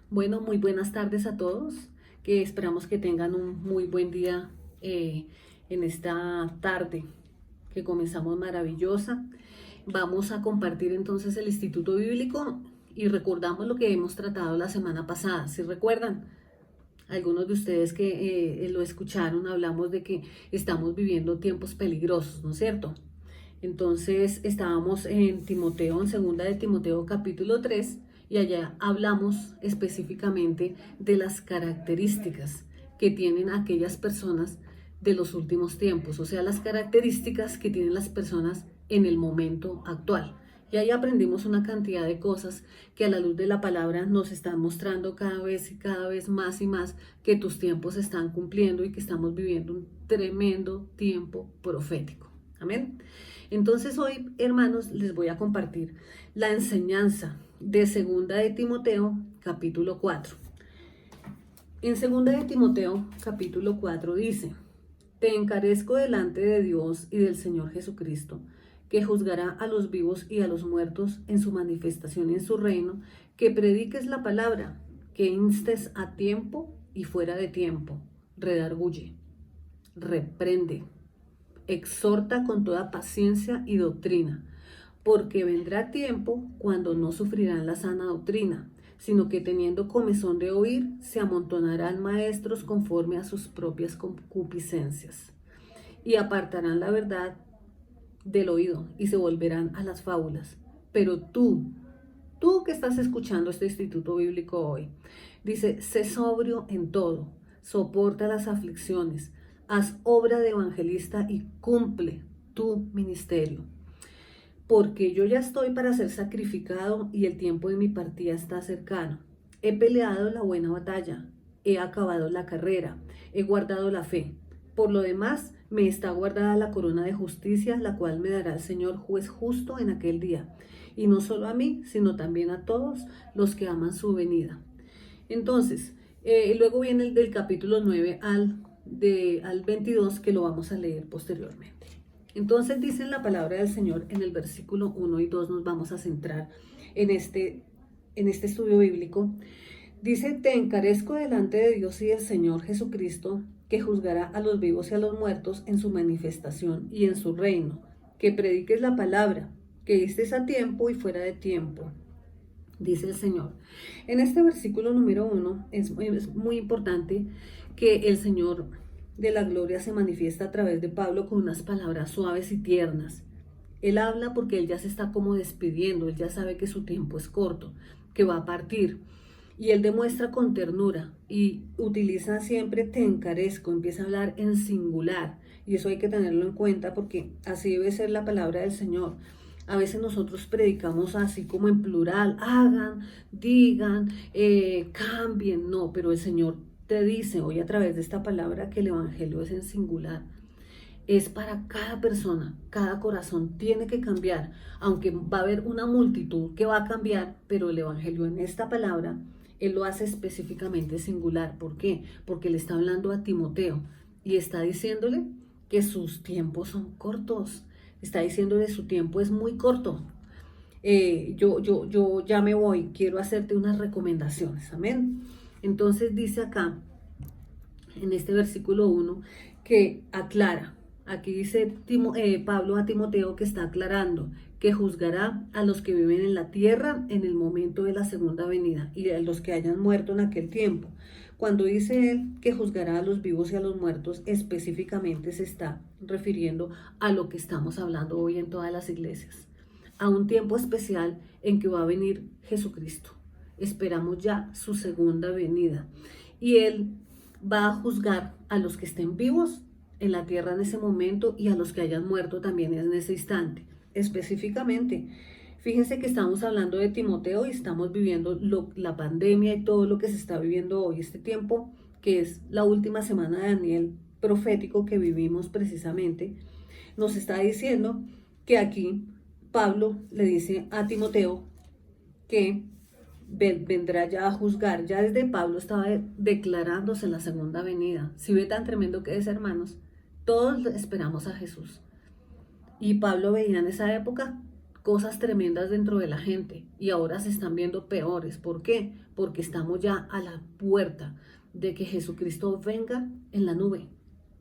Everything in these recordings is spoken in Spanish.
Bueno, muy buenas tardes a todos, que esperamos que tengan un muy buen día en esta tarde que comenzamos maravillosa. Vamos a compartir entonces el Instituto Bíblico y recordamos lo que hemos tratado la semana pasada. Si recuerdan, algunos de ustedes que lo escucharon, hablamos de que estamos viviendo tiempos peligrosos, ¿no es cierto? Entonces estábamos en Timoteo, en segunda de Timoteo capítulo 3, y allá hablamos específicamente de las características que tienen aquellas personas de los últimos tiempos, o sea, las características que tienen las personas en el momento actual. Y ahí aprendimos una cantidad de cosas que a la luz de la palabra nos están mostrando cada vez y cada vez más y más que tus tiempos se están cumpliendo y que estamos viviendo un tremendo tiempo profético. Amén. Entonces hoy, hermanos, les voy a compartir la enseñanza de segunda de Timoteo, capítulo 4. En segunda de Timoteo, capítulo 4 dice: Te encarezco delante de Dios y del Señor Jesucristo, que juzgará a los vivos y a los muertos en su manifestación y en su reino, que prediques la palabra, que instes a tiempo y fuera de tiempo, redarguye, reprende, exhorta con toda paciencia y doctrina, porque vendrá tiempo cuando no sufrirán la sana doctrina, sino que teniendo comezón de oír, se amontonarán maestros conforme a sus propias concupiscencias, y apartarán la verdad del oído y se volverán a las fábulas. Pero tú que estás escuchando este instituto bíblico hoy, dice: sé sobrio en todo, soporta las aflicciones, haz obra de evangelista y cumple tu ministerio. Porque yo ya estoy para ser sacrificado y el tiempo de mi partida está cercano. He peleado la buena batalla, he acabado la carrera, he guardado la fe. Por lo demás, me está guardada la corona de justicia, la cual me dará el Señor juez justo en aquel día. Y no solo a mí, sino también a todos los que aman su venida. Entonces, luego viene el del capítulo 9 al 22, que lo vamos a leer posteriormente. Entonces dice la palabra del Señor en el versículo 1 y 2, nos vamos a centrar en este estudio bíblico. Dice: te encarezco delante de Dios y del Señor Jesucristo, que juzgará a los vivos y a los muertos en su manifestación y en su reino, que prediques la palabra, que estés a tiempo y fuera de tiempo, dice el Señor. En este versículo número 1 es muy importante que el Señor de la gloria se manifiesta a través de Pablo con unas palabras suaves y tiernas. Él habla porque él ya se está como despidiendo, él ya sabe que su tiempo es corto, que va a partir. Y él demuestra con ternura y utiliza siempre te encarezco, empieza a hablar en singular. Y eso hay que tenerlo en cuenta porque así debe ser la palabra del Señor. A veces nosotros predicamos así como en plural: hagan, digan, cambien. No, pero el Señor te dice hoy a través de esta palabra que el Evangelio es en singular. Es para cada persona, cada corazón tiene que cambiar, aunque va a haber una multitud que va a cambiar, pero el Evangelio en esta palabra, Él lo hace específicamente singular. ¿Por qué? Porque le está hablando a Timoteo y está diciéndole que sus tiempos son cortos, está diciéndole su tiempo es muy corto. Yo ya me voy, quiero hacerte unas recomendaciones, amén. Entonces dice acá, en este versículo 1, que aclara. Aquí dice Pablo a Timoteo que está aclarando que juzgará a los que viven en la tierra en el momento de la segunda venida y a los que hayan muerto en aquel tiempo. Cuando dice él que juzgará a los vivos y a los muertos, específicamente se está refiriendo a lo que estamos hablando hoy en todas las iglesias, a un tiempo especial en que va a venir Jesucristo. Esperamos ya su segunda venida y él va a juzgar a los que estén vivos en la tierra en ese momento y a los que hayan muerto también en ese instante. Específicamente, fíjense que estamos hablando de Timoteo y estamos viviendo la pandemia y todo lo que se está viviendo hoy, este tiempo que es la última semana de Daniel profético que vivimos precisamente, nos está diciendo que aquí Pablo le dice a Timoteo que vendrá ya a juzgar. Ya desde Pablo estaba declarándose la segunda venida. Si ve tan tremendo que es, hermanos, todos esperamos a Jesús. Y Pablo veía en esa época cosas tremendas dentro de la gente y ahora se están viendo peores. ¿Por qué? Porque estamos ya a la puerta de que Jesucristo venga en la nube,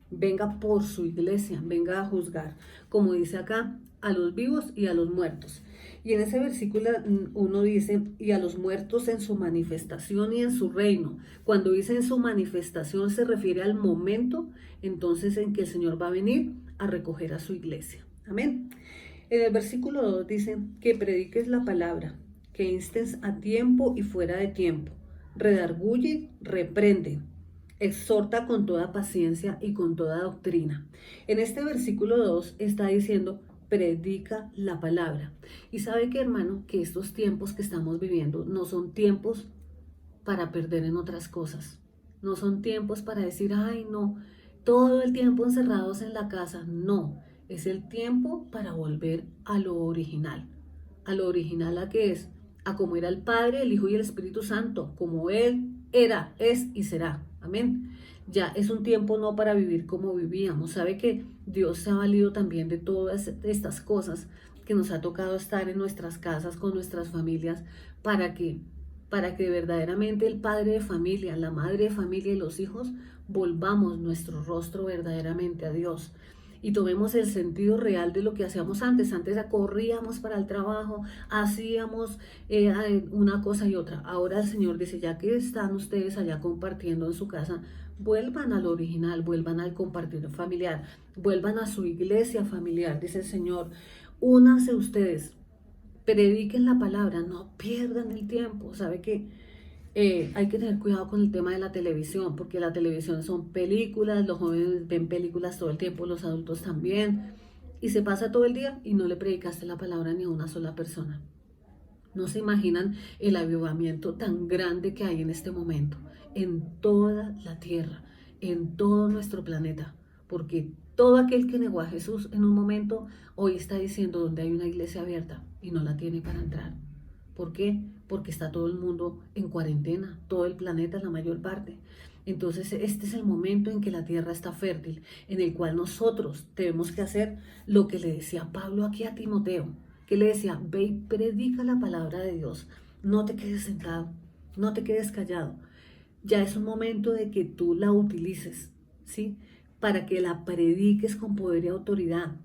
venga por su iglesia, venga a juzgar, como dice acá, a los vivos y a los muertos. Y en ese versículo uno dice, y a los muertos en su manifestación y en su reino. Cuando dice en su manifestación se refiere al momento entonces en que el Señor va a venir a recoger a su iglesia. Amén. En el versículo 2 dice que prediques la palabra, que instes a tiempo y fuera de tiempo, redarguye, reprende, exhorta con toda paciencia y con toda doctrina. En este versículo 2 está diciendo, predica la palabra. Y sabe que, hermano, que estos tiempos que estamos viviendo no son tiempos para perder en otras cosas. No son tiempos para decir, ay, no, todo el tiempo encerrados en la casa. No, es el tiempo para volver a lo original. ¿A lo original a qué es? A como era el Padre, el Hijo y el Espíritu Santo, como Él era, es y será. Amén. Ya es un tiempo no para vivir como vivíamos. Sabe que Dios se ha valido también de todas estas cosas que nos ha tocado estar en nuestras casas con nuestras familias para que verdaderamente el padre de familia, la madre de familia y los hijos volvamos nuestro rostro verdaderamente a Dios y tomemos el sentido real de lo que hacíamos antes. Antes corríamos para el trabajo, hacíamos una cosa y otra. Ahora el Señor dice, ya que están ustedes allá compartiendo en su casa, vuelvan al original, vuelvan al compartir familiar, vuelvan a su iglesia familiar, dice el Señor. Únanse ustedes, prediquen la palabra, no pierdan el tiempo. ¿Sabe qué? Hay que tener cuidado con el tema de la televisión, porque la televisión son películas, los jóvenes ven películas todo el tiempo, los adultos también, y se pasa todo el día y no le predicaste la palabra ni a una sola persona. No se imaginan el avivamiento tan grande que hay en este momento, en toda la tierra, en todo nuestro planeta, porque todo aquel que negó a Jesús en un momento, hoy está diciendo donde hay una iglesia abierta y no la tiene para entrar. ¿Por qué? Porque está todo el mundo en cuarentena, todo el planeta, la mayor parte. Entonces este es el momento en que la tierra está fértil, en el cual nosotros tenemos que hacer lo que le decía Pablo aquí a Timoteo, que le decía, ve y predica la palabra de Dios, no te quedes sentado, no te quedes callado. Ya es un momento de que tú la utilices, ¿sí? Para que la prediques con poder y autoridad.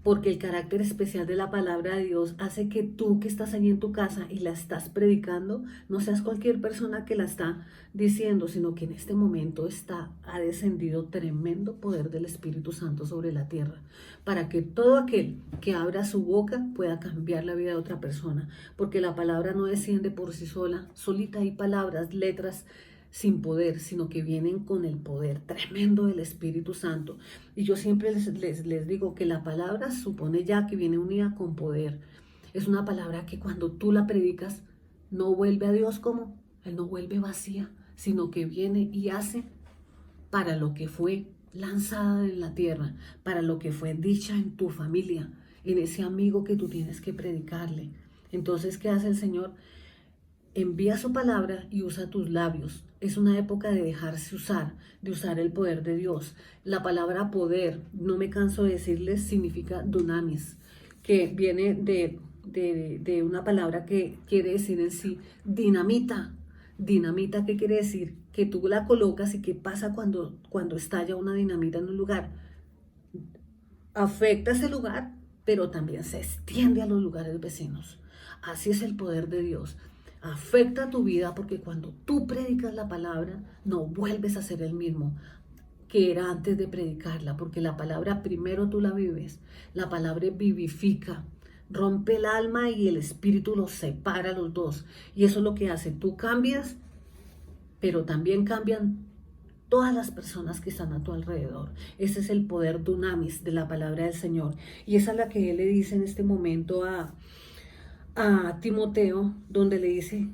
Porque el carácter especial de la palabra de Dios hace que tú que estás allí en tu casa y la estás predicando, no seas cualquier persona que la está diciendo, sino que en este momento ha descendido tremendo poder del Espíritu Santo sobre la tierra, para que todo aquel que abra su boca pueda cambiar la vida de otra persona, porque la palabra no desciende por sí sola, solita hay palabras, letras, sin poder, sino que vienen con el poder tremendo del Espíritu Santo. Y yo siempre les digo que la palabra supone ya que viene unida con poder. Es una palabra que cuando tú la predicas, no vuelve a Dios como, Él no vuelve vacía, sino que viene y hace para lo que fue lanzada en la tierra, para lo que fue dicha en tu familia, en ese amigo que tú tienes que predicarle. Entonces, ¿qué hace el Señor? Envía su palabra y usa tus labios. Es una época de dejarse usar, de usar el poder de Dios. La palabra poder, no me canso de decirles, significa dunamis, que viene de una palabra que quiere decir en sí dinamita. Dinamita, ¿qué quiere decir? Que tú la colocas y qué pasa cuando estalla una dinamita en un lugar. Afecta ese lugar, pero también se extiende a los lugares vecinos. Así es el poder de Dios. Afecta tu vida porque cuando tú predicas la palabra no vuelves a ser el mismo que era antes de predicarla, porque la palabra primero tú la vives, la palabra vivifica, rompe el alma y el espíritu los separa los dos, y eso es lo que hace, tú cambias, pero también cambian todas las personas que están a tu alrededor. Ese es el poder dunamis de la palabra del Señor, y esa es la que Él le dice en este momento a Timoteo, donde le dice,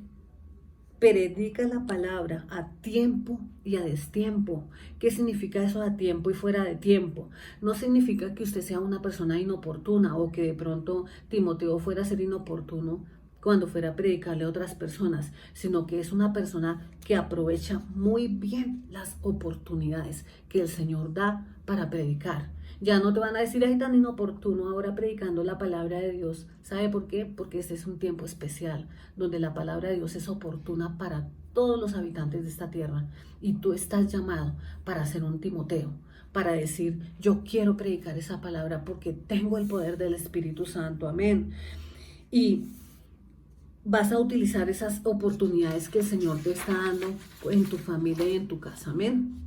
predica la palabra a tiempo y a destiempo. ¿Qué significa eso a tiempo y fuera de tiempo? No significa que usted sea una persona inoportuna o que de pronto Timoteo fuera a ser inoportuno cuando fuera a predicarle a otras personas, sino que es una persona que aprovecha muy bien las oportunidades que el Señor da para predicar. Ya no te van a decir, ay, tan inoportuno ahora predicando la palabra de Dios. ¿Sabe por qué? Porque este es un tiempo especial, donde la palabra de Dios es oportuna para todos los habitantes de esta tierra. Y tú estás llamado para ser un Timoteo, para decir, yo quiero predicar esa palabra porque tengo el poder del Espíritu Santo. Amén. Y vas a utilizar esas oportunidades que el Señor te está dando en tu familia y en tu casa. Amén.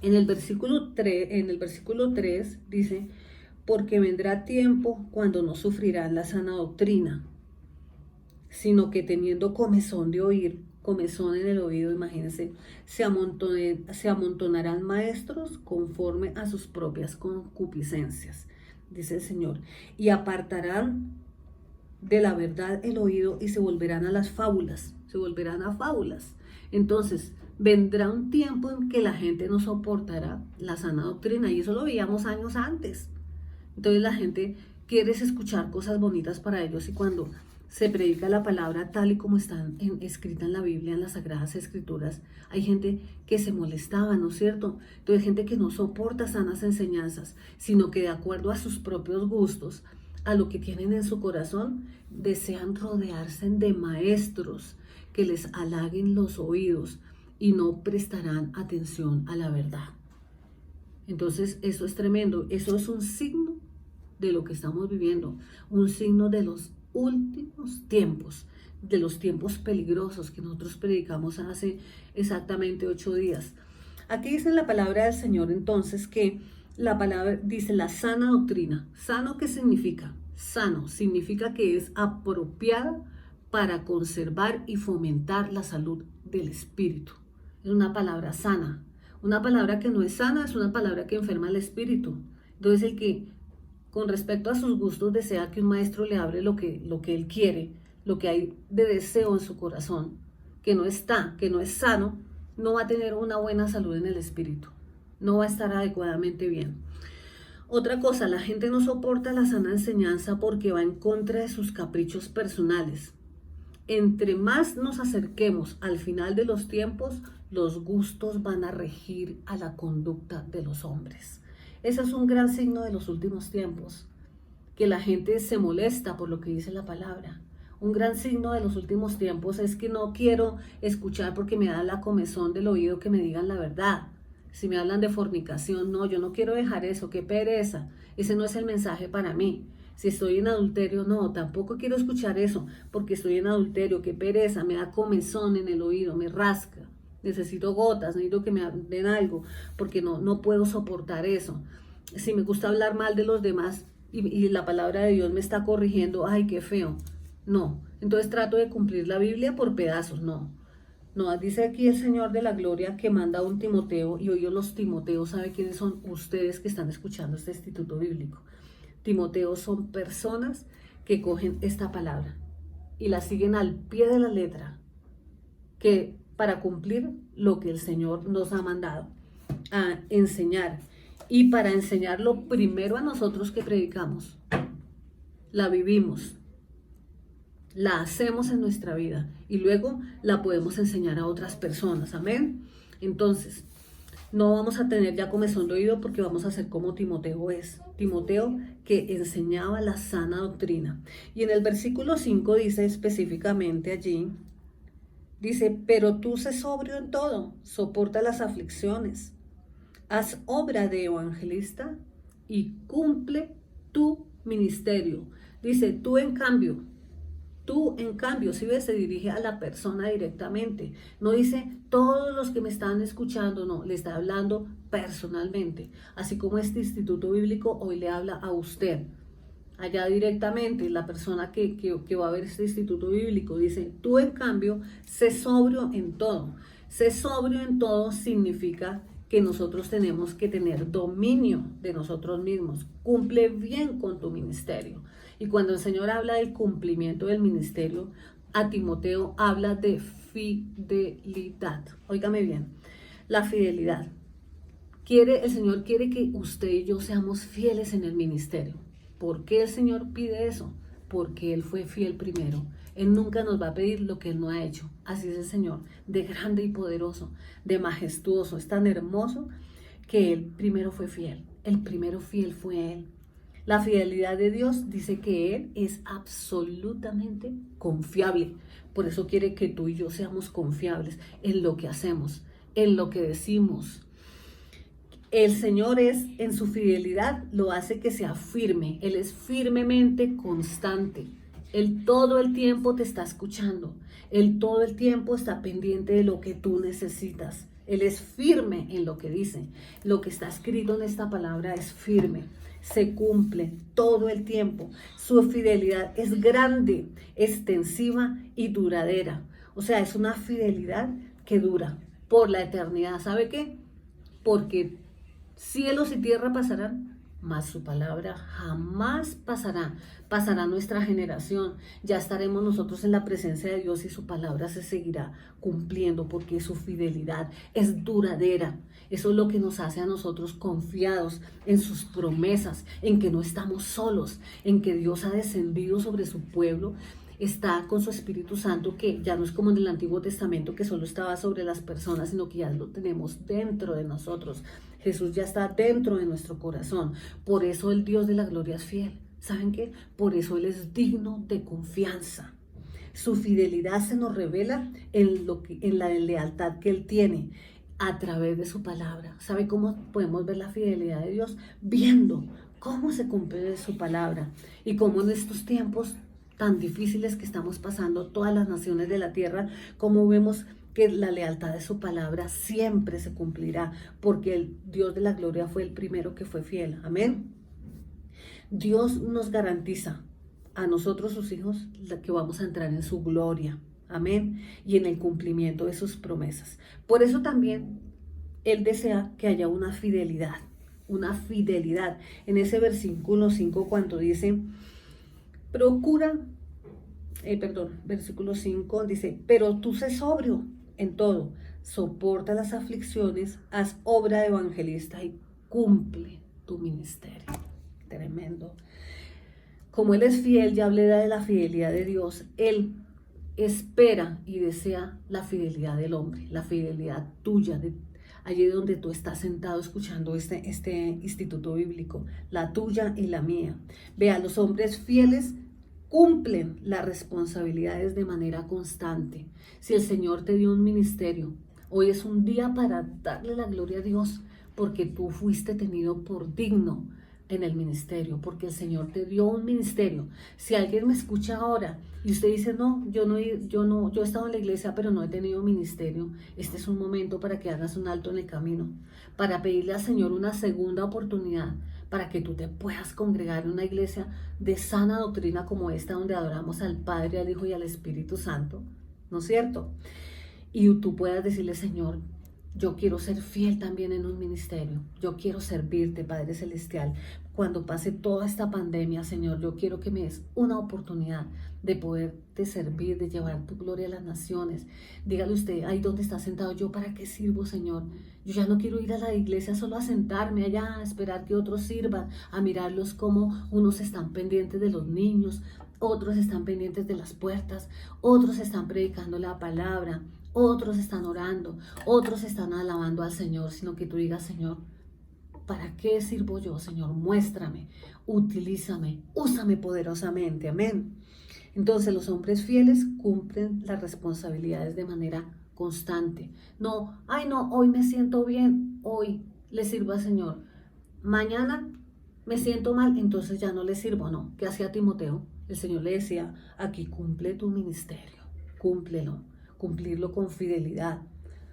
En el versículo 3 dice, porque vendrá tiempo cuando no sufrirán la sana doctrina, sino que teniendo comezón de oír, comezón en el oído, imagínense, se amontonarán maestros conforme a sus propias concupiscencias, dice el Señor, y apartarán de la verdad el oído y se volverán a las fábulas, se volverán a fábulas. Entonces, vendrá un tiempo en que la gente no soportará la sana doctrina, y eso lo veíamos años antes. Entonces la gente quiere escuchar cosas bonitas para ellos, y cuando se predica la palabra tal y como está escrita en la Biblia, en las Sagradas Escrituras, hay gente que se molestaba, ¿no es cierto? Entonces hay gente que no soporta sanas enseñanzas, sino que de acuerdo a sus propios gustos, a lo que tienen en su corazón, desean rodearse de maestros que les halaguen los oídos y no prestarán atención a la verdad. Entonces eso es tremendo, eso es un signo de lo que estamos viviendo, un signo de los últimos tiempos, de los tiempos peligrosos que nosotros predicamos hace exactamente 8 días. Aquí dice la palabra del Señor entonces que la palabra dice la sana doctrina. ¿Sano qué significa? Sano significa que es apropiada para conservar y fomentar la salud del espíritu. Es una palabra sana. Una palabra que no es sana es una palabra que enferma el espíritu. Entonces el que con respecto a sus gustos desea que un maestro le hable lo que él quiere, lo que hay de deseo en su corazón, que no es sano, no va a tener una buena salud en el espíritu, no va a estar adecuadamente bien. Otra cosa, la gente no soporta la sana enseñanza porque va en contra de sus caprichos personales. Entre más nos acerquemos al final de los tiempos, los gustos van a regir a la conducta de los hombres. Ese es un gran signo de los últimos tiempos, que la gente se molesta por lo que dice la palabra. Un gran signo de los últimos tiempos es que no quiero escuchar porque me da la comezón del oído que me digan la verdad. Si me hablan de fornicación, no, yo no quiero dejar eso, qué pereza. Ese no es el mensaje para mí. Si estoy en adulterio, no, tampoco quiero escuchar eso porque estoy en adulterio, qué pereza, me da comezón en el oído, me rasca. Necesito gotas, necesito que me den algo, porque no puedo soportar eso. Si me gusta hablar mal de los demás y la palabra de Dios me está corrigiendo, ay, qué feo. No, entonces trato de cumplir la Biblia por pedazos, no. No, dice aquí el Señor de la Gloria que manda a un Timoteo, y hoy los Timoteos, ¿sabe quiénes son ustedes que están escuchando este instituto bíblico? Timoteos son personas que cogen esta palabra y la siguen al pie de la letra, que para cumplir lo que el Señor nos ha mandado a enseñar, y para enseñarlo primero a nosotros que predicamos, la vivimos, la hacemos en nuestra vida y luego la podemos enseñar a otras personas. Amén. Entonces, no vamos a tener ya comezón de oído porque vamos a ser como Timoteo es. Timoteo que enseñaba la sana doctrina. Y en el versículo 5 dice específicamente allí, dice, pero tú sé sobrio en todo, soporta las aflicciones, haz obra de evangelista y cumple tu ministerio. Dice, tú en cambio, si ves, se dirige a la persona directamente. No dice todos los que me están escuchando, no, le está hablando personalmente. Así como este instituto bíblico hoy le habla a usted. Allá directamente, la persona que va a ver este instituto bíblico dice, tú en cambio, sé sobrio en todo. Sé sobrio en todo significa que nosotros tenemos que tener dominio de nosotros mismos. Cumple bien con tu ministerio. Y cuando el Señor habla del cumplimiento del ministerio, a Timoteo habla de fidelidad. Óigame bien, la fidelidad. El Señor quiere que usted y yo seamos fieles en el ministerio. ¿Por qué el Señor pide eso? Porque Él fue fiel primero. Él nunca nos va a pedir lo que Él no ha hecho. Así es el Señor, de grande y poderoso, de majestuoso, es tan hermoso que Él primero fue fiel. el primero fiel fue Él. La fidelidad de Dios dice que Él es absolutamente confiable. Por eso quiere que tú y yo seamos confiables en lo que hacemos, en lo que decimos. El Señor es, en su fidelidad, lo hace que sea firme. Él es firmemente constante. Él todo el tiempo te está escuchando. Él todo el tiempo está pendiente de lo que tú necesitas. Él es firme en lo que dice. Lo que está escrito en esta palabra es firme. Se cumple todo el tiempo. Su fidelidad es grande, extensiva y duradera. O sea, es una fidelidad que dura por la eternidad. ¿Sabe qué? Porque cielos y tierra pasarán, mas su palabra jamás pasará. Pasará nuestra generación. Ya estaremos nosotros en la presencia de Dios y su palabra se seguirá cumpliendo porque su fidelidad es duradera. Eso es lo que nos hace a nosotros confiados en sus promesas, en que no estamos solos, en que Dios ha descendido sobre su pueblo. Está con su Espíritu Santo, que ya no es como en el Antiguo Testamento, que solo estaba sobre las personas, sino que ya lo tenemos dentro de nosotros. Jesús ya está dentro de nuestro corazón. Por eso el Dios de la gloria es fiel. ¿Saben qué? Por eso Él es digno de confianza. Su fidelidad se nos revela en la lealtad que Él tiene a través de su palabra. ¿Sabe cómo podemos ver la fidelidad de Dios? Viendo cómo se cumple su palabra y cómo en estos tiempos tan difíciles que estamos pasando todas las naciones de la tierra, como vemos que la lealtad de su palabra siempre se cumplirá, porque el Dios de la gloria fue el primero que fue fiel. Amén. Dios nos garantiza a nosotros, sus hijos, que vamos a entrar en su gloria. Amén. Y en el cumplimiento de sus promesas. Por eso también Él desea que haya una fidelidad. Una fidelidad. En ese versículo 5, cuando dice... versículo 5 dice, pero tú sé sobrio en todo, soporta las aflicciones, haz obra de evangelista y cumple tu ministerio. Tremendo. Como Él es fiel, ya hablé de la fidelidad de Dios, Él espera y desea la fidelidad del hombre, la fidelidad tuya, allí donde tú estás sentado escuchando este instituto bíblico, la tuya y la mía. Vea, los hombres fieles cumplen las responsabilidades de manera constante. Si el Señor te dio un ministerio, hoy es un día para darle la gloria a Dios, porque tú fuiste tenido por digno en el ministerio, porque el Señor te dio un ministerio. Si alguien me escucha ahora y usted dice, no, yo he estado en la iglesia, pero no he tenido ministerio, este es un momento para que hagas un alto en el camino, para pedirle al Señor una segunda oportunidad, para que tú te puedas congregar en una iglesia de sana doctrina como esta, donde adoramos al Padre, al Hijo y al Espíritu Santo, ¿no es cierto? Y tú puedas decirle, Señor, yo quiero ser fiel también en un ministerio. Yo quiero servirte, Padre Celestial. Cuando pase toda esta pandemia, Señor, yo quiero que me des una oportunidad de poderte servir, de llevar tu gloria a las naciones. Dígale usted, ahí donde está sentado, ¿yo para qué sirvo, Señor? Yo ya no quiero ir a la iglesia solo a sentarme allá, a esperar que otros sirvan, a mirarlos como unos están pendientes de los niños, otros están pendientes de las puertas, otros están predicando la palabra, otros están orando, otros están alabando al Señor, sino que tú digas, Señor, ¿para qué sirvo yo, Señor? Muéstrame, utilízame, úsame poderosamente, amén. Entonces los hombres fieles cumplen las responsabilidades de manera constante. No, ay no, hoy me siento bien, hoy le sirvo al Señor. Mañana me siento mal, entonces ya no le sirvo, no. ¿Qué hacía Timoteo? El Señor le decía, aquí cumple tu ministerio, cúmplelo. Cumplirlo con fidelidad,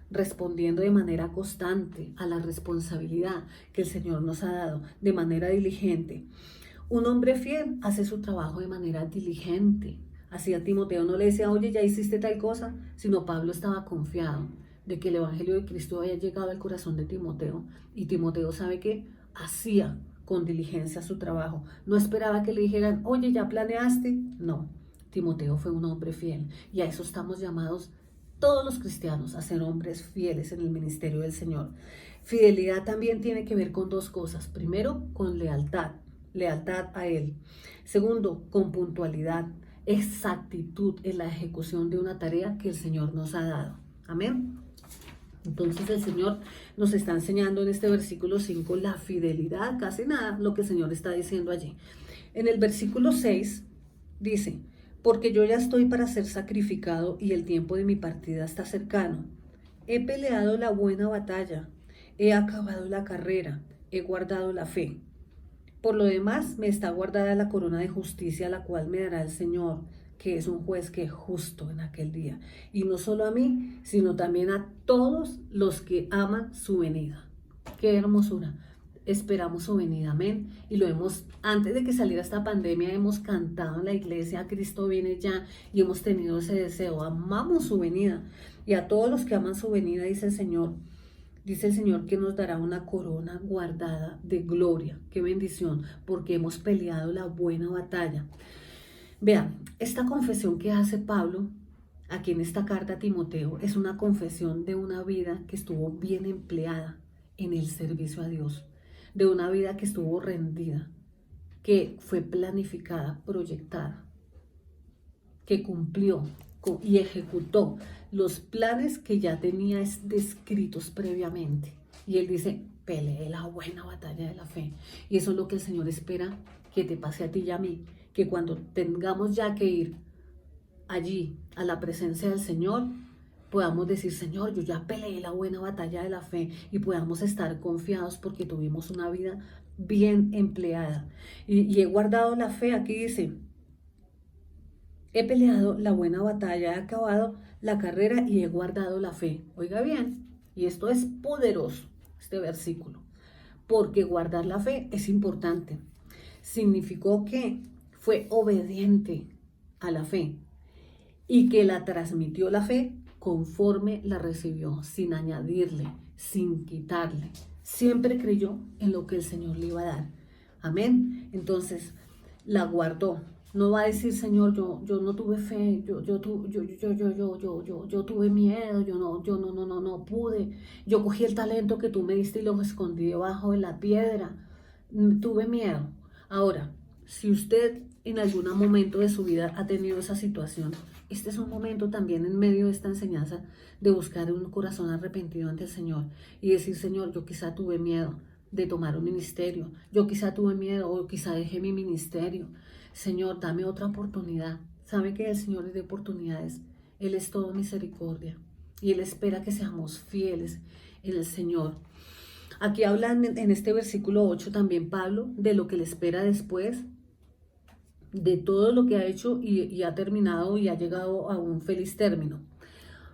respondiendo de manera constante a la responsabilidad que el Señor nos ha dado, de manera diligente. Un hombre fiel hace su trabajo de manera diligente. Así a Timoteo no le decía, oye, ya hiciste tal cosa, sino Pablo estaba confiado de que el Evangelio de Cristo había llegado al corazón de Timoteo, y Timoteo sabe que hacía con diligencia su trabajo. No esperaba que le dijeran, oye, ¿ya planeaste? No. Timoteo fue un hombre fiel, y a eso estamos llamados todos los cristianos, a ser hombres fieles en el ministerio del Señor. Fidelidad también tiene que ver con dos cosas. Primero, con lealtad a Él. Segundo, con puntualidad, exactitud en la ejecución de una tarea que el Señor nos ha dado. Amén. Entonces el Señor nos está enseñando en este versículo 5 la fidelidad, casi nada lo que el Señor está diciendo allí. En el versículo 6 dice, porque yo ya estoy para ser sacrificado y el tiempo de mi partida está cercano. He peleado la buena batalla, he acabado la carrera, he guardado la fe. Por lo demás, me está guardada la corona de justicia, la cual me dará el Señor, que es un juez que es justo en aquel día. Y no solo a mí, sino también a todos los que aman su venida. Qué hermosura. Esperamos su venida, amén. Y lo hemos, antes de que saliera esta pandemia, hemos cantado en la iglesia, Cristo viene ya, y hemos tenido ese deseo, amamos su venida. Y a todos los que aman su venida, dice el Señor que nos dará una corona guardada de gloria. Qué bendición, porque hemos peleado la buena batalla. Vean, esta confesión que hace Pablo aquí en esta carta a Timoteo es una confesión de una vida que estuvo bien empleada en el servicio a Dios, de una vida que estuvo rendida, que fue planificada, proyectada, que cumplió y ejecutó los planes que ya tenía descritos previamente. Y él dice, peleé la buena batalla de la fe. Y eso es lo que el Señor espera que te pase a ti y a mí, que cuando tengamos ya que ir allí a la presencia del Señor, podamos decir, Señor, yo ya peleé la buena batalla de la fe, y podamos estar confiados porque tuvimos una vida bien empleada. Y he guardado la fe, aquí dice, he peleado la buena batalla, he acabado la carrera y he guardado la fe. Oiga bien, y esto es poderoso, este versículo, porque guardar la fe es importante. Significó que fue obediente a la fe y que la transmitió la fe conforme la recibió, sin añadirle, sin quitarle. Siempre creyó en lo que el Señor le iba a dar. Amén. Entonces, la guardó. No va a decir, Señor, yo no tuve fe, yo tuve miedo, no pude. Yo cogí el talento que tú me diste y lo escondí debajo de la piedra. Tuve miedo. Ahora, si usted en algún momento de su vida ha tenido esa situación, este es un momento también en medio de esta enseñanza de buscar un corazón arrepentido ante el Señor y decir, Señor, yo quizá tuve miedo de tomar un ministerio, yo quizá tuve miedo o quizá dejé mi ministerio. Señor, dame otra oportunidad. Sabe que el Señor es de oportunidades. Él es todo misericordia y Él espera que seamos fieles en el Señor. Aquí hablan en este versículo 8 también Pablo de lo que le espera después, de todo lo que ha hecho y ha terminado y ha llegado a un feliz término.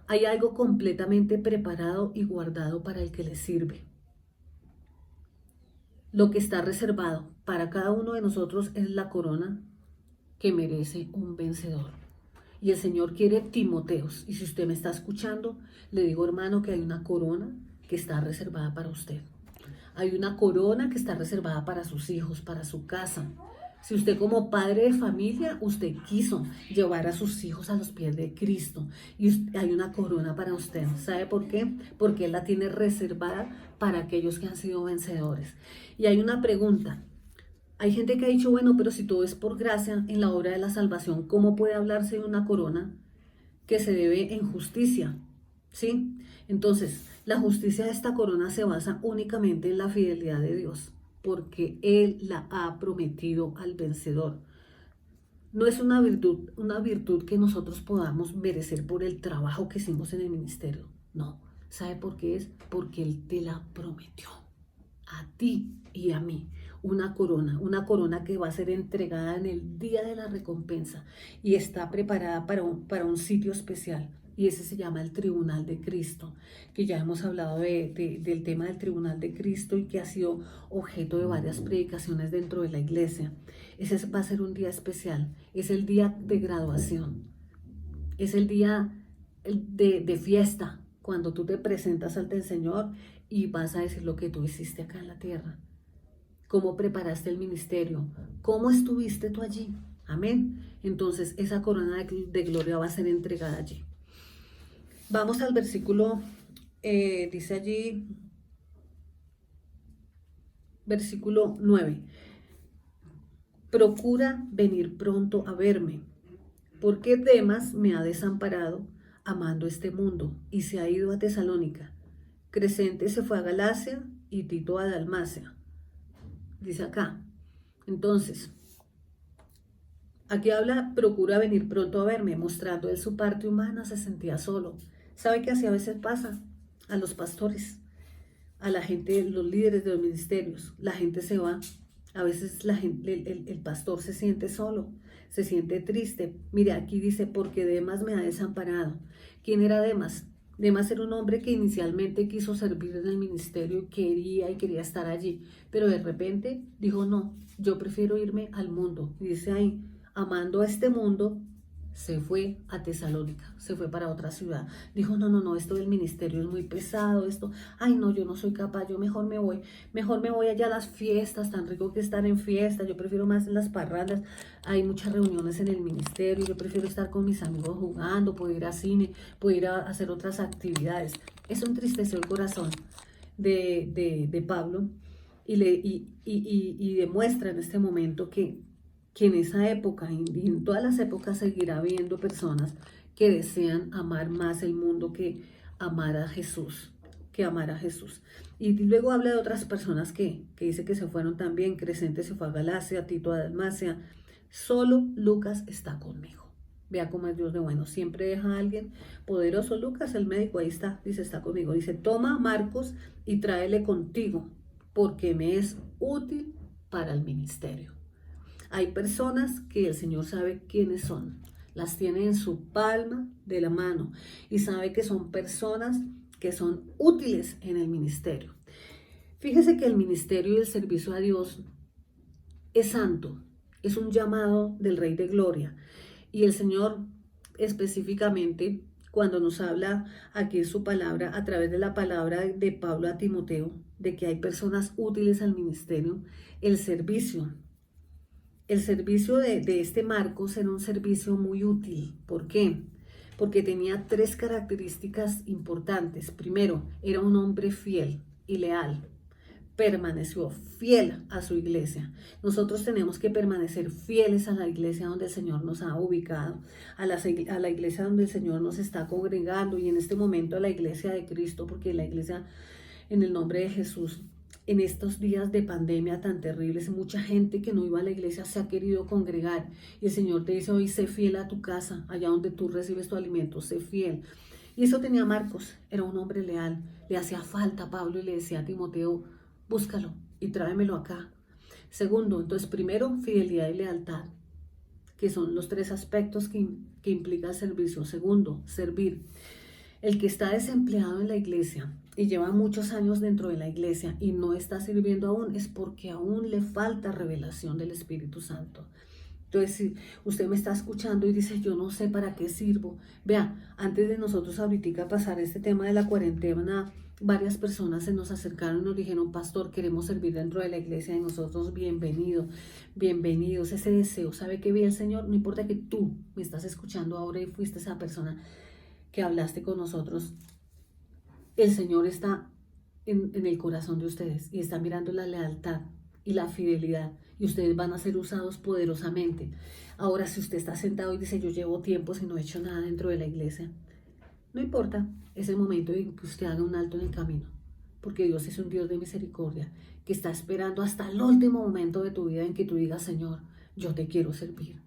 Hay algo completamente preparado y guardado para el que le sirve. Lo que está reservado para cada uno de nosotros es la corona que merece un vencedor. Y el Señor quiere Timoteos. Y si usted me está escuchando, le digo, hermano, que hay una corona que está reservada para usted. Hay una corona que está reservada para sus hijos, para su casa. Si usted como padre de familia, usted quiso llevar a sus hijos a los pies de Cristo, y hay una corona para usted. ¿Sabe por qué? Porque Él la tiene reservada para aquellos que han sido vencedores. Y hay una pregunta. Hay gente que ha dicho, bueno, pero si todo es por gracia en la obra de la salvación, ¿cómo puede hablarse de una corona que se debe en justicia? ¿Sí? Entonces, la justicia de esta corona se basa únicamente en la fidelidad de Dios, porque Él la ha prometido al vencedor. No es una virtud que nosotros podamos merecer por el trabajo que hicimos en el ministerio. No. ¿Sabe por qué es? Porque Él te la prometió a ti y a mí. Una corona que va a ser entregada en el día de la recompensa y está preparada para un sitio especial. Y ese se llama el Tribunal de Cristo, que ya hemos hablado del tema del Tribunal de Cristo y que ha sido objeto de varias predicaciones dentro de la iglesia. Ese va a ser un día especial, es el día de graduación, es el día de fiesta, cuando tú te presentas ante el Señor y vas a decir lo que tú hiciste acá en la tierra. Cómo preparaste el ministerio, cómo estuviste tú allí. Amén. Entonces esa corona de gloria va a ser entregada allí. Vamos al versículo, dice allí, versículo 9. Procura venir pronto a verme, porque Demas me ha desamparado amando este mundo y se ha ido a Tesalónica. Crescente se fue a Galacia y Tito a Dalmacia. Dice acá. Entonces, aquí habla, procura venir pronto a verme, mostrando él su parte humana, se sentía solo. ¿Sabe qué así a veces pasa? A los pastores, a la gente, los líderes de los ministerios, la gente se va. A veces la gente, el pastor se siente solo, se siente triste. Mire, aquí dice, porque Demas me ha desamparado. ¿Quién era Demas? Demas era un hombre que inicialmente quiso servir en el ministerio, quería estar allí, pero de repente dijo, no, yo prefiero irme al mundo. Y dice ahí, amando a este mundo, se fue a Tesalónica, se fue para otra ciudad. Dijo, no, esto del ministerio es muy pesado, esto, ay no, yo no soy capaz, yo mejor me voy allá a las fiestas, tan rico que estar en fiestas, yo prefiero más en las parrandas, hay muchas reuniones en el ministerio, yo prefiero estar con mis amigos jugando, poder ir a cine, poder ir a hacer otras actividades. Eso entristeció el corazón de Pablo y demuestra en este momento que en esa época y en todas las épocas seguirá habiendo personas que desean amar más el mundo que amar a Jesús, Y luego habla de otras personas que dice que se fueron también, Crescente se fue a Galacia, Tito a Dalmacia, solo Lucas está conmigo. Vea cómo es Dios de bueno, siempre deja a alguien poderoso. Lucas, el médico, ahí está, dice, está conmigo. Dice, toma a Marcos y tráele contigo, porque me es útil para el ministerio. Hay personas que el Señor sabe quiénes son, las tiene en su palma de la mano y sabe que son personas que son útiles en el ministerio. Fíjese que el ministerio y el servicio a Dios es santo, es un llamado del Rey de Gloria y el Señor específicamente cuando nos habla aquí en su palabra, a través de la palabra de Pablo a Timoteo, de que hay personas útiles al ministerio, el servicio de este Marcos era un servicio muy útil. ¿Por qué? Porque tenía 3 características importantes. Primero, era un hombre fiel y leal. Permaneció fiel a su iglesia. Nosotros tenemos que permanecer fieles a la iglesia donde el Señor nos ha ubicado, a la iglesia donde el Señor nos está congregando y en este momento a la iglesia de Cristo, porque la iglesia en el nombre de Jesús. En estos días de pandemia tan terribles, mucha gente que no iba a la iglesia se ha querido congregar. Y el Señor te dice hoy, sé fiel a tu casa, allá donde tú recibes tu alimento, sé fiel. Y eso tenía Marcos, era un hombre leal. Le hacía falta a Pablo y le decía a Timoteo, búscalo y tráemelo acá. Segundo, entonces primero, fidelidad y lealtad, que son los 3 aspectos que implica el servicio. Segundo, servir. El que está desempleado en la iglesia y lleva muchos años dentro de la iglesia y no está sirviendo aún es porque aún le falta revelación del Espíritu Santo. Entonces, si usted me está escuchando y dice, yo no sé para qué sirvo, vea, antes de nosotros ahorita pasar este tema de la cuarentena, varias personas se nos acercaron y nos dijeron, pastor, queremos servir dentro de la iglesia y nosotros, bienvenidos, ese deseo. ¿Sabe qué vi el Señor? No importa que tú me estás escuchando ahora y fuiste esa persona que hablaste con nosotros, el Señor está en el corazón de ustedes y está mirando la lealtad y la fidelidad y ustedes van a ser usados poderosamente. Ahora, si usted está sentado y dice, yo llevo tiempo si no he hecho nada dentro de la iglesia, no importa, es el momento en que usted haga un alto en el camino, porque Dios es un Dios de misericordia que está esperando hasta el último momento de tu vida en que tú digas, Señor, yo te quiero servir.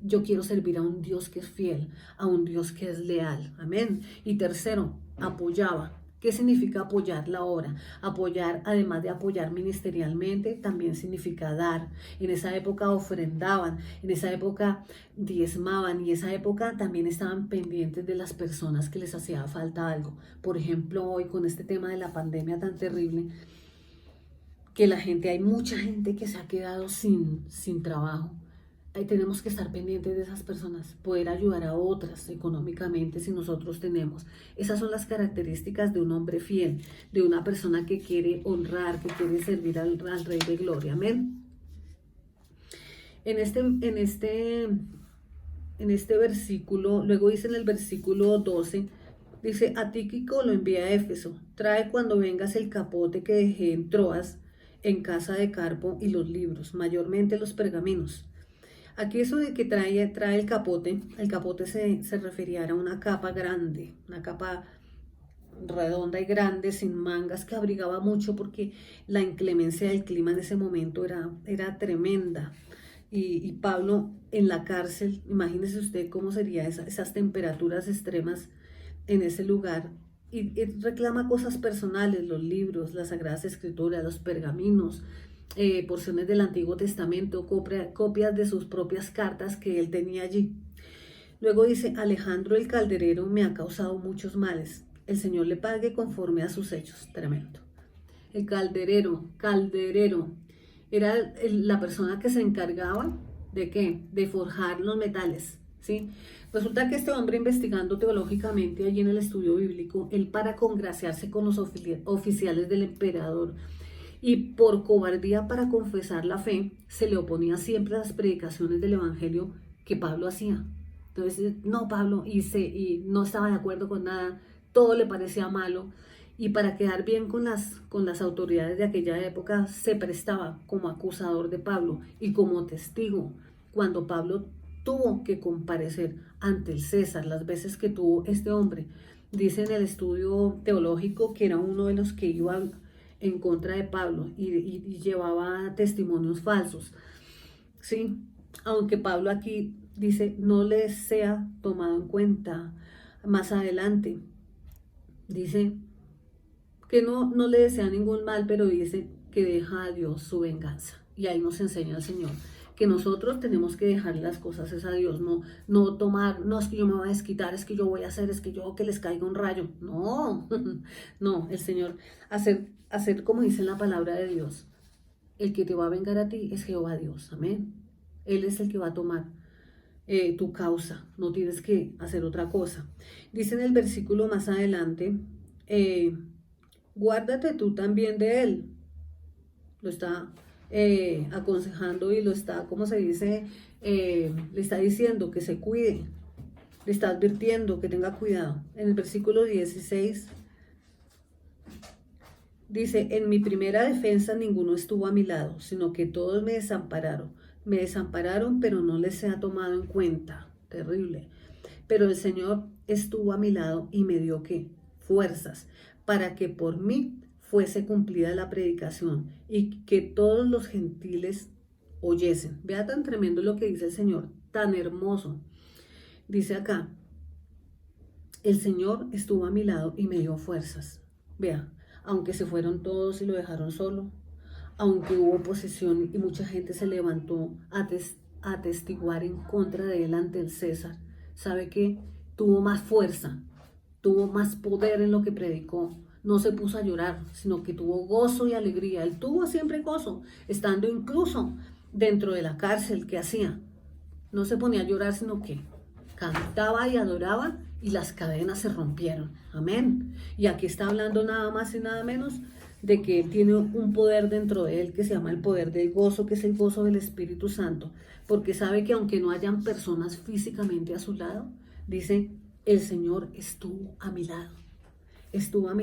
Yo quiero servir a un Dios que es fiel, a un Dios que es leal. Amén. Y tercero, apoyaba. ¿Qué significa apoyar la obra? Apoyar, además de apoyar ministerialmente, también significa dar. En esa época ofrendaban, en esa época diezmaban y en esa época también estaban pendientes de las personas que les hacía falta algo. Por ejemplo, hoy con este tema de la pandemia tan terrible, que hay mucha gente que se ha quedado sin trabajo. Ahí tenemos que estar pendientes de esas personas, poder ayudar a otras económicamente si nosotros tenemos. Esas son las características de un hombre fiel, de una persona que quiere honrar, que quiere servir al Rey de Gloria. Amén. En este versículo, luego dice en el versículo 12, dice, a Tíquico lo envía a Éfeso, trae cuando vengas el capote que dejé en Troas, en casa de Carpo, y los libros, mayormente los pergaminos. Aquí eso de que trae el capote se refería a una capa grande, una capa redonda y grande, sin mangas, que abrigaba mucho porque la inclemencia del clima en ese momento era tremenda. Y Pablo en la cárcel, imagínese usted cómo serían esas temperaturas extremas en ese lugar. Y reclama cosas personales, los libros, las Sagradas Escrituras, los pergaminos, porciones del Antiguo Testamento, copias de sus propias cartas que él tenía allí. Luego dice, Alejandro el calderero me ha causado muchos males. El Señor le pague conforme a sus hechos. Tremendo. El calderero, era la persona que se encargaba ¿de qué? De forjar los metales, ¿sí? Resulta que este hombre, investigando teológicamente allí en el estudio bíblico, él, para congraciarse con los oficiales del emperador y por cobardía para confesar la fe, se le oponía siempre a las predicaciones del evangelio que Pablo hacía. Entonces, no, Pablo, y no estaba de acuerdo con nada, todo le parecía malo, y para quedar bien con las autoridades de aquella época, se prestaba como acusador de Pablo y como testigo cuando Pablo tuvo que comparecer ante el César, las veces que tuvo este hombre. Dice en el estudio teológico que era uno de los que iba en contra de Pablo y llevaba testimonios falsos, ¿sí? Aunque Pablo aquí dice no les sea tomado en cuenta. Más adelante dice que no le desea ningún mal, pero dice que deja a Dios su venganza. Y ahí nos enseña el Señor que nosotros tenemos que dejar las cosas a Dios, no tomar, no es que yo me voy a desquitar, es que yo voy a hacer, es que yo que les caiga un rayo. No, no, el Señor, hacer como dice en la palabra de Dios, el que te va a vengar a ti es Jehová Dios, amén. Él es el que va a tomar tu causa, no tienes que hacer otra cosa. Dice en el versículo más adelante, guárdate tú también de él. Lo está aconsejando y lo está, ¿cómo se dice? Le está diciendo que se cuide, le está advirtiendo que tenga cuidado. En el versículo 16 dice, en mi primera defensa ninguno estuvo a mi lado, sino que todos me desampararon. Me desampararon, pero no les se ha tomado en cuenta. Terrible. Pero el Señor estuvo a mi lado y me dio, ¿qué? Fuerzas, para que por mí fuese cumplida la predicación y que todos los gentiles oyesen. Vea tan tremendo lo que dice el Señor, tan hermoso. Dice acá, el Señor estuvo a mi lado y me dio fuerzas. Vea, aunque se fueron todos y lo dejaron solo, aunque hubo oposición y mucha gente se levantó a atestiguar en contra de él ante el César, ¿sabe qué? Tuvo más fuerza, tuvo más poder en lo que predicó. No se puso a llorar, sino que tuvo gozo y alegría. Él tuvo siempre gozo, estando incluso dentro de la cárcel. ¿Qué hacía? No se ponía a llorar, sino que cantaba y adoraba y las cadenas se rompieron. Amén. Y aquí está hablando nada más y nada menos de que él tiene un poder dentro de él que se llama el poder del gozo, que es el gozo del Espíritu Santo, porque sabe que aunque no hayan personas físicamente a su lado, dice, el Señor estuvo a mi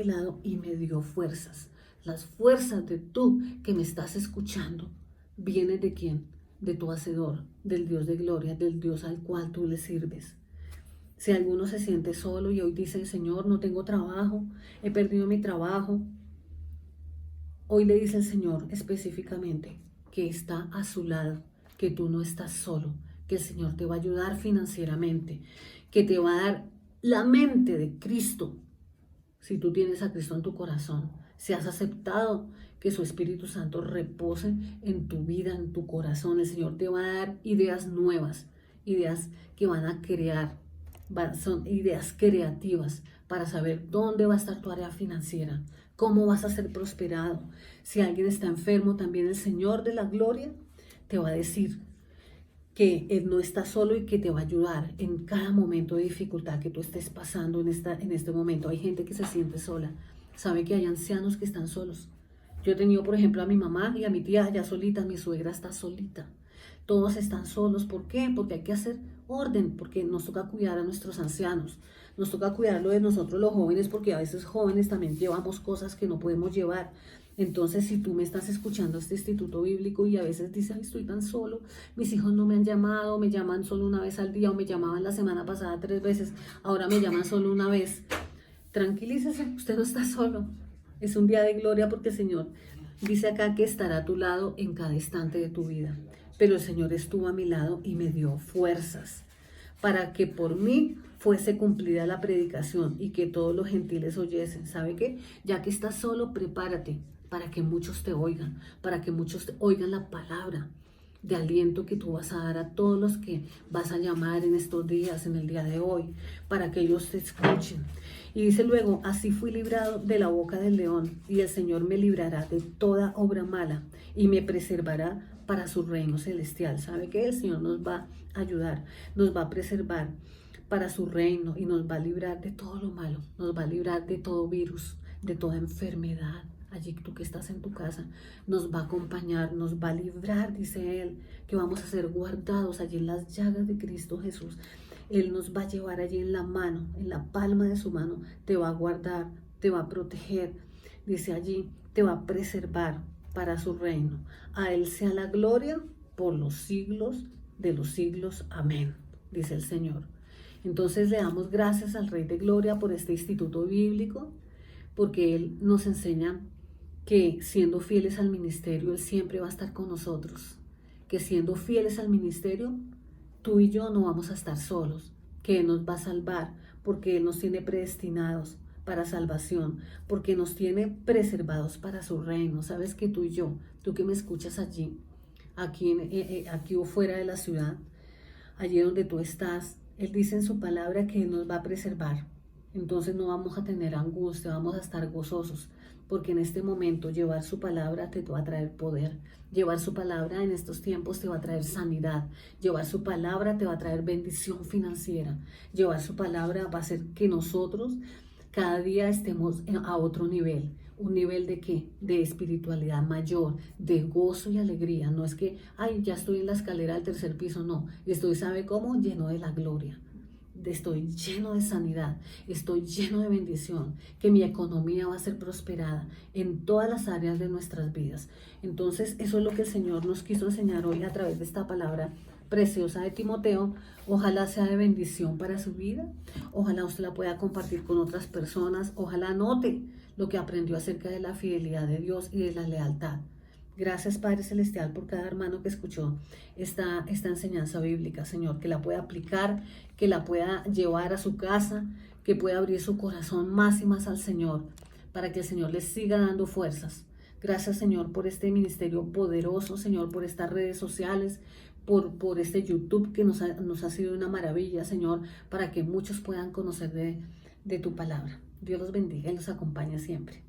lado y me dio fuerzas. Las fuerzas de tú que me estás escuchando, ¿vienen de quién? De tu Hacedor, del Dios de gloria, del Dios al cual tú le sirves. Si alguno se siente solo y hoy dice, Señor, no tengo trabajo, he perdido mi trabajo, hoy le dice el Señor específicamente que está a su lado, que tú no estás solo, que el Señor te va a ayudar financieramente, que te va a dar la mente de Cristo. Si tú tienes a Cristo en tu corazón, si has aceptado que su Espíritu Santo repose en tu vida, en tu corazón, el Señor te va a dar ideas nuevas, ideas que van a crear, son ideas creativas para saber dónde va a estar tu área financiera, cómo vas a ser prosperado. Si alguien está enfermo, también el Señor de la gloria te va a decir que Él no está solo y que te va a ayudar en cada momento de dificultad que tú estés pasando en este momento. Hay gente que se siente sola. Sabe que hay ancianos que están solos. Yo he tenido, por ejemplo, a mi mamá y a mi tía allá solitas, mi suegra está solita. Todos están solos. ¿Por qué? Porque hay que hacer orden, porque nos toca cuidar a nuestros ancianos. Nos toca cuidarlo de nosotros los jóvenes, porque a veces jóvenes también llevamos cosas que no podemos llevar. Entonces, si tú me estás escuchando este instituto bíblico y a veces dices, estoy tan solo, mis hijos no me han llamado, me llaman solo una vez al día o me llamaban la semana pasada 3 veces, ahora me llaman solo una vez. tranquilícese, usted no está solo. Es un día de gloria porque el Señor dice acá que estará a tu lado en cada instante de tu vida. Pero el Señor estuvo a mi lado y me dio fuerzas para que por mí fuese cumplida la predicación y que todos los gentiles oyesen. ¿Sabe qué? Ya que estás solo, prepárate para que muchos te oigan, para que muchos te oigan la palabra de aliento que tú vas a dar a todos los que vas a llamar en estos días, en el día de hoy, para que ellos te escuchen. Y dice luego, así fui librado de la boca del león, y el Señor me librará de toda obra mala, y me preservará para su reino celestial. ¿Sabe qué? El Señor nos va a ayudar, nos va a preservar para su reino, y nos va a librar de todo lo malo, nos va a librar de todo virus, de toda enfermedad. Allí tú que estás en tu casa, nos va a acompañar, nos va a librar, dice Él, que vamos a ser guardados allí en las llagas de Cristo Jesús. Él nos va a llevar allí en la mano, en la palma de su mano, te va a guardar, te va a proteger, dice allí, te va a preservar para su reino. A Él sea la gloria por los siglos de los siglos. Amén, dice el Señor. Entonces le damos gracias al Rey de Gloria por este instituto bíblico, porque Él nos enseña que siendo fieles al ministerio, Él siempre va a estar con nosotros. Que siendo fieles al ministerio, tú y yo no vamos a estar solos. Que Él nos va a salvar, porque Él nos tiene predestinados para salvación, porque nos tiene preservados para su reino. Sabes que tú y yo, tú que me escuchas allí, aquí o fuera de la ciudad, allí donde tú estás, Él dice en su palabra que Él nos va a preservar. Entonces no vamos a tener angustia, vamos a estar gozosos, porque en este momento llevar su palabra te va a traer poder. Llevar su palabra en estos tiempos te va a traer sanidad. Llevar su palabra te va a traer bendición financiera. Llevar su palabra va a hacer que nosotros cada día estemos a otro nivel. ¿Un nivel de qué? De espiritualidad mayor, de gozo y alegría. No es que, ay, ya estoy en la escalera del tercer piso, no. Estoy, ¿sabe cómo? Lleno de la gloria. Estoy lleno de sanidad, estoy lleno de bendición, que mi economía va a ser prosperada en todas las áreas de nuestras vidas. Entonces, eso es lo que el Señor nos quiso enseñar hoy a través de esta palabra preciosa de Timoteo. Ojalá sea de bendición para su vida, ojalá usted la pueda compartir con otras personas, ojalá anote lo que aprendió acerca de la fidelidad de Dios y de la lealtad. Gracias, Padre Celestial, por cada hermano que escuchó esta enseñanza bíblica, Señor, que la pueda aplicar, que la pueda llevar a su casa, que pueda abrir su corazón más y más al Señor, para que el Señor les siga dando fuerzas. Gracias, Señor, por este ministerio poderoso, Señor, por estas redes sociales, por este YouTube que nos ha sido una maravilla, Señor, para que muchos puedan conocer de tu palabra. Dios los bendiga y los acompañe siempre.